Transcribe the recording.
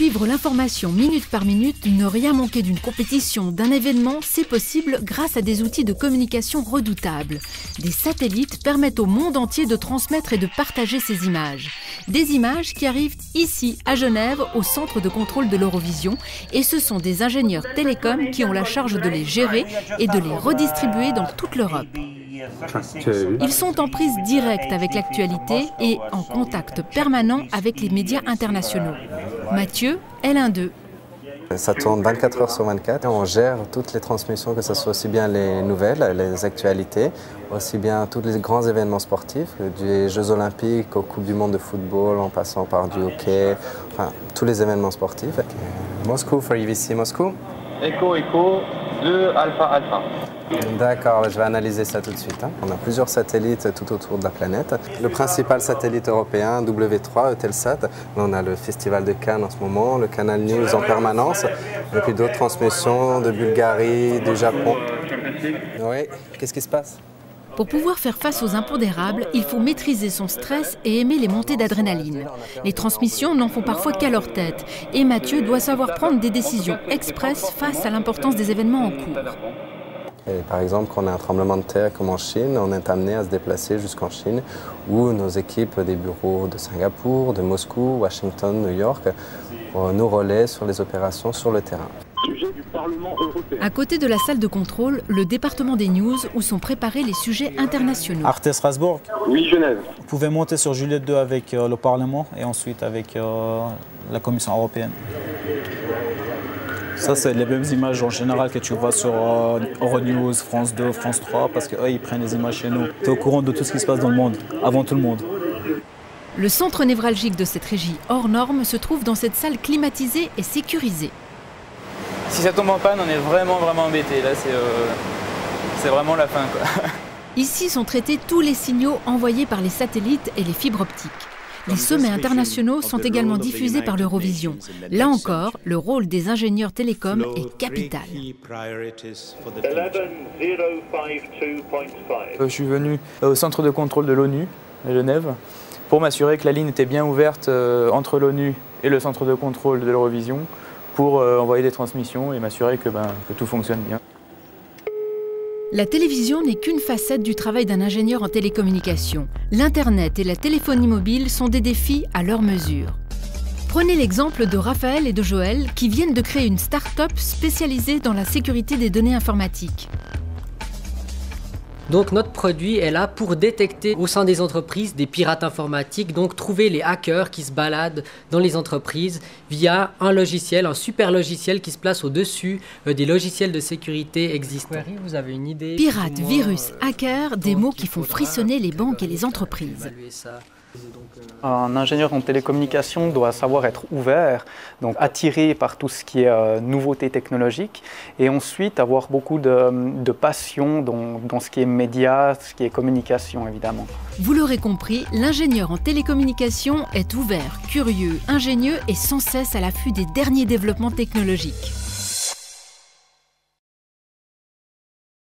Suivre l'information minute par minute, ne rien manquer d'une compétition, d'un événement, c'est possible grâce à des outils de communication redoutables. Des satellites permettent au monde entier de transmettre et de partager ces images. Des images qui arrivent ici, à Genève, au centre de contrôle de l'Eurovision, et ce sont des ingénieurs télécoms qui ont la charge de les gérer et de les redistribuer dans toute l'Europe. Ils sont en prise directe avec l'actualité et en contact permanent avec les médias internationaux. Mathieu est l'un d'eux. Ça tourne 24 heures sur 24 et on gère toutes les transmissions, que ce soit aussi bien les nouvelles, les actualités, aussi bien tous les grands événements sportifs, des Jeux Olympiques aux Coupes du Monde de football en passant par du hockey, enfin tous les événements sportifs. Moscou for IVC Moscou. Echo, 2 Alpha Alpha. D'accord, je vais analyser ça tout de suite. On a plusieurs satellites tout autour de la planète. Le principal satellite européen, W3, Eutelsat. On a le Festival de Cannes en ce moment, le Canal News en permanence, et puis d'autres transmissions de Bulgarie, du Japon. Oui, qu'est-ce qui se passe ? Pour pouvoir faire face aux impondérables, il faut maîtriser son stress et aimer les montées d'adrénaline. Les transmissions n'en font parfois qu'à leur tête, et Mathieu doit savoir prendre des décisions express face à l'importance des événements en cours. Et par exemple, quand on a un tremblement de terre comme en Chine, on est amené à se déplacer jusqu'en Chine, où nos équipes des bureaux de Singapour, de Moscou, Washington, New York nous relaient sur les opérations sur le terrain. À côté de la salle de contrôle, le département des news où sont préparés les sujets internationaux. Arte Strasbourg. Oui, Genève. Vous pouvez monter sur Juliette 2 avec le Parlement et ensuite avec la Commission européenne. Ça, c'est les mêmes images en général que tu vois sur Euronews, France 2, France 3, parce qu'eux, ils prennent les images chez nous. Tu es au courant de tout ce qui se passe dans le monde, avant tout le monde. Le centre névralgique de cette régie hors norme se trouve dans cette salle climatisée et sécurisée. Si ça tombe en panne, on est vraiment embêté. Là, c'est vraiment la fin, quoi. Ici sont traités tous les signaux envoyés par les satellites et les fibres optiques. Les sommets internationaux sont également diffusés par l'Eurovision. Là encore, le rôle des ingénieurs télécoms est capital. Je suis venu au centre de contrôle de l'ONU, à Genève, pour m'assurer que la ligne était bien ouverte entre l'ONU et le centre de contrôle de l'Eurovision, pour envoyer des transmissions et m'assurer que tout fonctionne bien. La télévision n'est qu'une facette du travail d'un ingénieur en télécommunications. L'Internet et la téléphonie mobile sont des défis à leur mesure. Prenez l'exemple de Raphaël et de Joël qui viennent de créer une start-up spécialisée dans la sécurité des données informatiques. Donc notre produit est là pour détecter au sein des entreprises des pirates informatiques, donc trouver les hackers qui se baladent dans les entreprises via un logiciel, un super logiciel qui se place au-dessus des logiciels de sécurité existants. Vous avez une idée? Pirates, virus, hackers, des mots qui font frissonner les banques et les entreprises. Un ingénieur en télécommunication doit savoir être ouvert, donc attiré par tout ce qui est nouveauté technologique, et ensuite avoir beaucoup de passion dans ce qui est médias, ce qui est communication évidemment. Vous l'aurez compris, l'ingénieur en télécommunication est ouvert, curieux, ingénieux et sans cesse à l'affût des derniers développements technologiques.